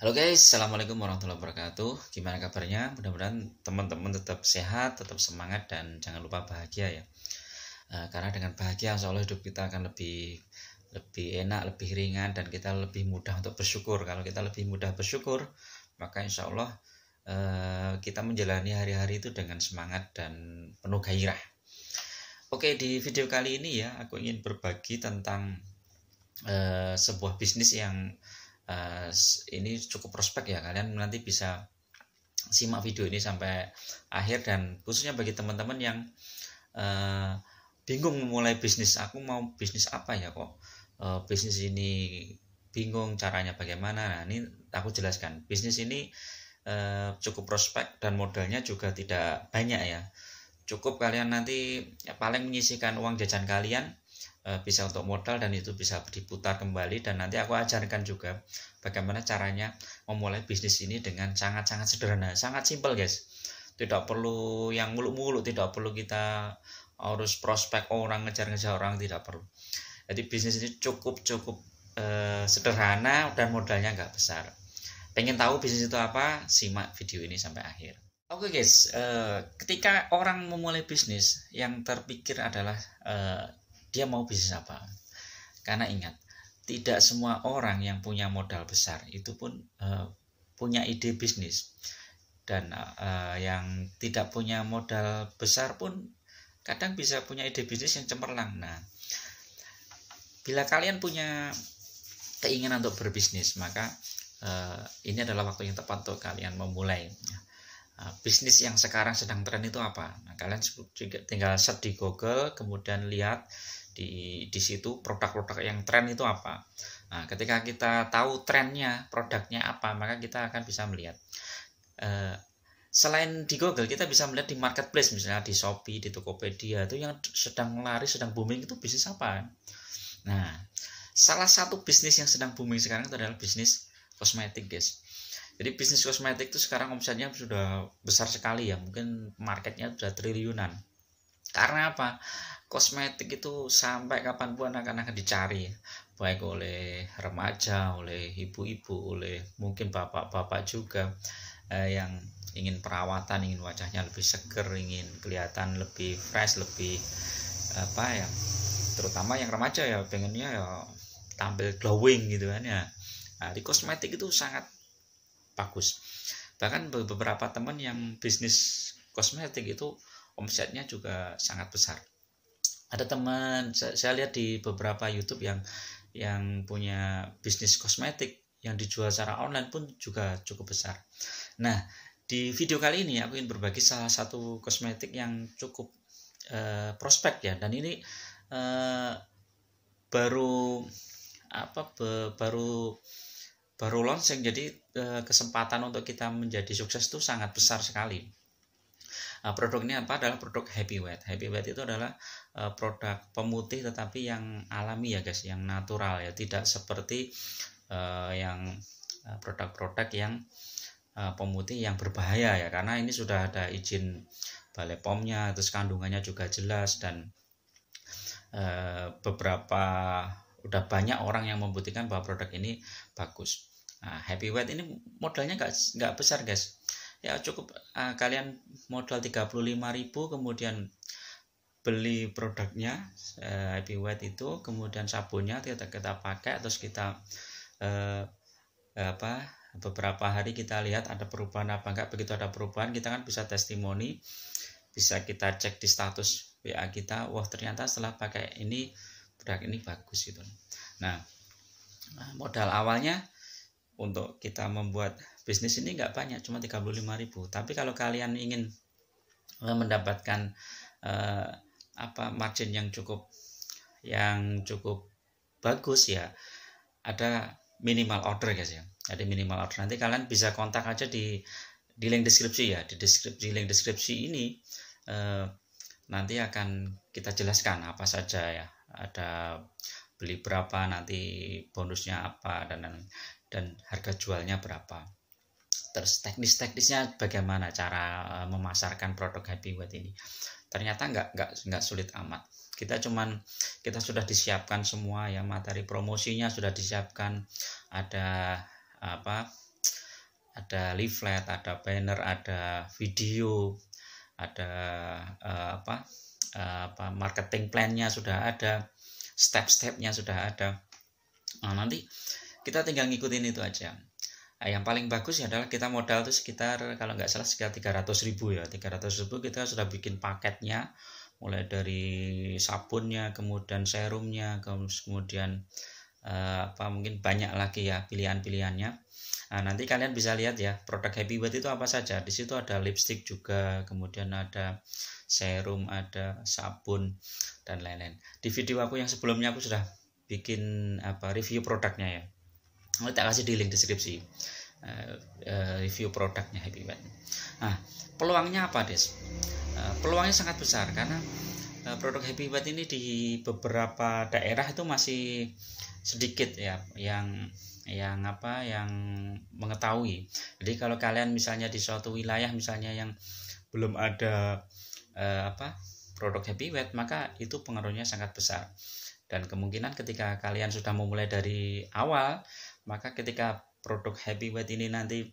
Halo guys, assalamualaikum warahmatullahi wabarakatuh. Gimana kabarnya? Mudah-mudahan teman-teman tetap sehat, tetap semangat, dan jangan lupa bahagia ya. Karena dengan bahagia, insya Allah hidup kita akan lebih enak, lebih ringan, dan kita lebih mudah untuk bersyukur. Kalau kita lebih mudah bersyukur, maka insya Allah kita menjalani hari-hari itu dengan semangat dan penuh gairah. Oke, di video kali ini ya, aku ingin berbagi tentang sebuah bisnis yang ini cukup prospek ya. Kalian nanti bisa simak video ini sampai akhir, dan khususnya bagi teman-teman yang bingung memulai bisnis. Aku mau bisnis apa ya, kok bisnis ini bingung caranya bagaimana. Nah, ini aku jelaskan. Bisnis ini cukup prospek dan modalnya juga tidak banyak ya. Cukup kalian nanti ya, paling menyisihkan uang jajan kalian, bisa untuk modal, dan itu bisa diputar kembali. Dan nanti aku ajarkan juga bagaimana caranya memulai bisnis ini dengan sangat-sangat sederhana, sangat simpel guys. Tidak perlu yang muluk-muluk, tidak perlu kita harus prospek orang, ngejar-ngejar orang, tidak perlu. Jadi bisnis ini cukup sederhana dan modalnya nggak besar. Pengen tahu bisnis itu apa? Simak video ini sampai akhir. Oke guys, ketika orang memulai bisnis, yang terpikir adalah dia mau bisnis apa. Karena ingat, tidak semua orang yang punya modal besar itu pun punya ide bisnis. Dan yang tidak punya modal besar pun kadang bisa punya ide bisnis yang cemerlang. Nah, bila kalian punya keinginan untuk berbisnis, maka ini adalah waktu yang tepat untuk kalian memulai. Bisnis yang sekarang sedang tren itu apa? Nah, kalian tinggal search di Google, kemudian lihat di situ produk-produk yang tren itu apa. Nah, ketika kita tahu trennya, produknya apa, maka kita akan bisa melihat. Selain di Google, kita bisa melihat di marketplace, misalnya di Shopee, di Tokopedia, itu yang sedang laris, sedang booming itu bisnis apa. Nah, salah satu bisnis yang sedang booming sekarang itu adalah bisnis kosmetik guys. Jadi bisnis kosmetik itu sekarang omsetnya sudah besar sekali ya, mungkin marketnya sudah triliunan. Karena apa? Kosmetik itu sampai kapanpun akan dicari, baik oleh remaja, oleh ibu-ibu, oleh mungkin bapak-bapak juga yang ingin perawatan, ingin wajahnya lebih seger, ingin kelihatan lebih fresh, lebih apa ya, terutama yang remaja ya pengennya ya tampil glowing gitu kan ya. Nah, di kosmetik itu sangat bagus. Bahkan beberapa teman yang bisnis kosmetik itu omsetnya juga sangat besar. Ada teman saya lihat di beberapa YouTube yang punya bisnis kosmetik yang dijual secara online pun juga cukup besar. Nah, di video kali ini aku ingin berbagi salah satu kosmetik yang cukup prospek ya, dan ini baru launching. Jadi kesempatan untuk kita menjadi sukses itu sangat besar sekali. Produk ini apa? Adalah produk Happy White. Happy White itu adalah produk pemutih tetapi yang alami ya guys, yang natural ya, tidak seperti yang produk-produk yang pemutih yang berbahaya ya, karena ini sudah ada izin Balai POM-nya, terus kandungannya juga jelas, dan udah banyak orang yang membuktikan bahwa produk ini bagus. Nah, Happy White ini modalnya nggak besar guys. Ya cukup kalian modal 35.000, kemudian beli produknya Happy White itu, kemudian sabunnya kita pakai, terus kita beberapa hari kita lihat ada perubahan apa enggak. Begitu ada perubahan, kita kan bisa testimoni, bisa kita cek di status WA kita, wah ternyata setelah pakai ini produk ini bagus gitu. Nah, modal awalnya untuk kita membuat bisnis ini nggak banyak, cuma 35.000. Tapi kalau kalian ingin mendapatkan margin yang cukup bagus ya, ada minimal order guys ya. Ada minimal order. Nanti kalian bisa kontak aja di link deskripsi ya. Di link deskripsi ini nanti akan kita jelaskan apa saja ya. Ada beli berapa, nanti bonusnya apa, dan harga jualnya berapa. Terus teknisnya bagaimana cara memasarkan produk Happy White ini. Ternyata nggak sulit amat. Kita sudah disiapkan semua ya, materi promosinya sudah disiapkan, ada ada leaflet, ada banner, ada video, ada marketing plan-nya sudah ada, step-stepnya sudah ada. Nah, nanti kita tinggal ngikutin itu aja. Nah, yang paling bagus adalah kita modal itu sekitar, kalau nggak salah sekitar 300.000 ya. 300.000 kita sudah bikin paketnya, mulai dari sabunnya, kemudian serumnya, kemudian mungkin banyak lagi ya pilihan-pilihannya. Nah, nanti kalian bisa lihat ya produk Happy White itu apa saja. Di situ ada lipstick juga, kemudian ada serum, ada sabun, dan lain-lain. Di video aku yang sebelumnya aku sudah bikin review produknya ya. Nanti tak kasih di link deskripsi review produknya Happy White. Nah, peluangnya apa, Des? Peluangnya sangat besar karena produk Happy White ini di beberapa daerah itu masih sedikit ya yang mengetahui. Jadi kalau kalian misalnya di suatu wilayah misalnya yang belum ada produk Happy White, maka itu pengaruhnya sangat besar. Dan kemungkinan ketika kalian sudah memulai dari awal, maka ketika produk Happy White ini nanti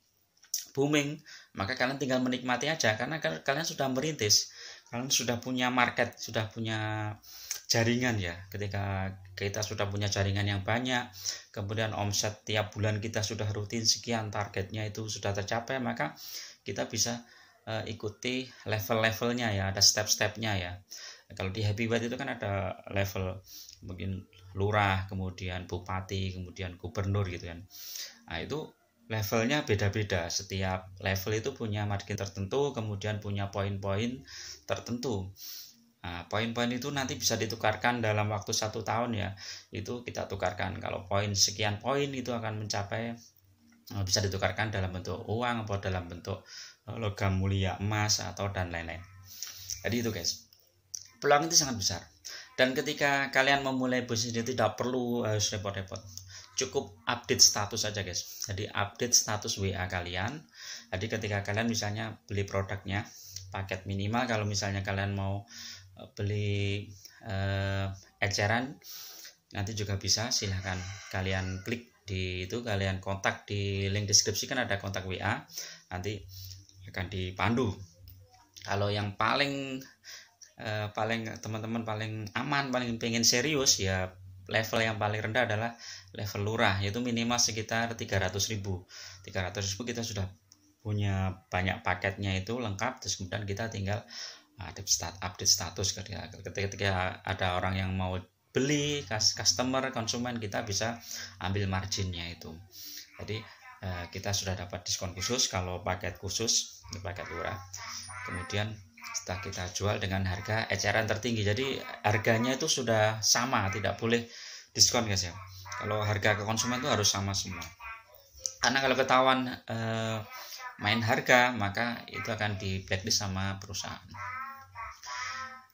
booming, maka kalian tinggal menikmati aja karena kalian sudah merintis, kalian sudah punya market, sudah punya jaringan ya. Ketika kita sudah punya jaringan yang banyak, kemudian omset tiap bulan kita sudah rutin sekian, targetnya itu sudah tercapai, maka kita bisa ikuti level-levelnya ya, ada step-stepnya ya. Kalau di Happy White itu kan ada level, mungkin lurah, kemudian bupati, kemudian gubernur gitu kan. Nah, itu levelnya beda-beda. Setiap level itu punya margin tertentu, kemudian punya poin-poin tertentu. Nah, poin-poin itu nanti bisa ditukarkan dalam waktu 1 tahun ya. Itu kita tukarkan. Kalau poin sekian poin itu akan mencapai, bisa ditukarkan dalam bentuk uang atau dalam bentuk logam mulia, emas atau dan lain-lain. Jadi itu guys, peluang itu sangat besar. Dan ketika kalian memulai bisnis itu tidak perlu harus repot-repot, cukup update status saja guys. Jadi update status WA kalian. Jadi ketika kalian misalnya beli produknya, paket minimal, kalau misalnya kalian mau beli eceran, nanti juga bisa, silahkan kalian klik di itu, kalian kontak di link deskripsi, kan ada kontak WA, nanti akan dipandu. Kalau yang paling teman-teman paling aman, paling pengen serius ya, level yang paling rendah adalah level lurah, yaitu minimal sekitar 300.000 kita sudah punya banyak paketnya itu lengkap. Terus kemudian kita tinggal update status ketika ada orang yang mau beli, customer, konsumen, kita bisa ambil marginnya itu. Jadi kita sudah dapat diskon khusus kalau paket khusus, paket lurah. Kemudian setelah kita jual dengan harga eceran tertinggi, jadi harganya itu sudah sama, tidak boleh diskon guys ya. Kalau harga ke konsumen itu harus sama semua, karena kalau ketahuan main harga, maka itu akan di blacklist sama perusahaan.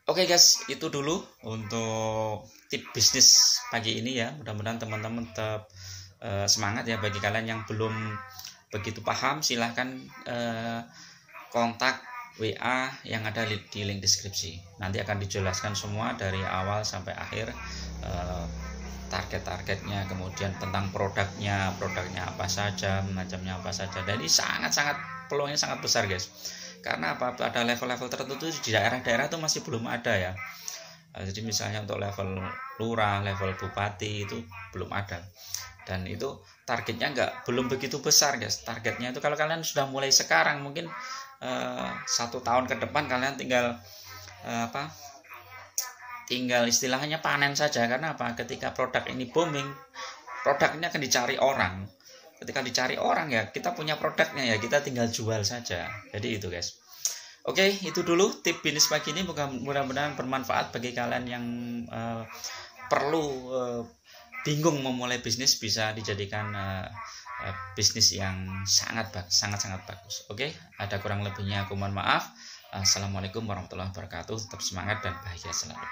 Oke guys, itu dulu untuk tip bisnis pagi ini ya. Mudah-mudahan teman-teman tetap semangat ya. Bagi kalian yang belum begitu paham, silahkan kontak WA yang ada di link deskripsi. Nanti akan dijelaskan semua dari awal sampai akhir, target-targetnya, kemudian tentang produknya apa saja, macamnya apa saja. Jadi sangat-sangat peluangnya sangat besar guys. Karena apa? Ada level-level tertentu di daerah-daerah itu masih belum ada ya. Jadi misalnya untuk level lurah, level bupati itu belum ada. Dan itu targetnya belum begitu besar guys. Targetnya itu kalau kalian sudah mulai sekarang, mungkin 1 tahun ke depan kalian tinggal istilahnya panen saja. Karena apa? Ketika produk ini booming, produk ini akan dicari orang. Ketika dicari orang ya, kita punya produknya ya, kita tinggal jual saja. Jadi itu guys. Oke, itu dulu tip bisnis pagi ini. Mudah-mudahan bermanfaat bagi kalian yang perlu bingung memulai bisnis, bisa dijadikan bisnis yang sangat bagus. Oke, ada kurang lebihnya aku mohon maaf. Assalamualaikum warahmatullahi wabarakatuh. Tetap semangat dan bahagia selalu.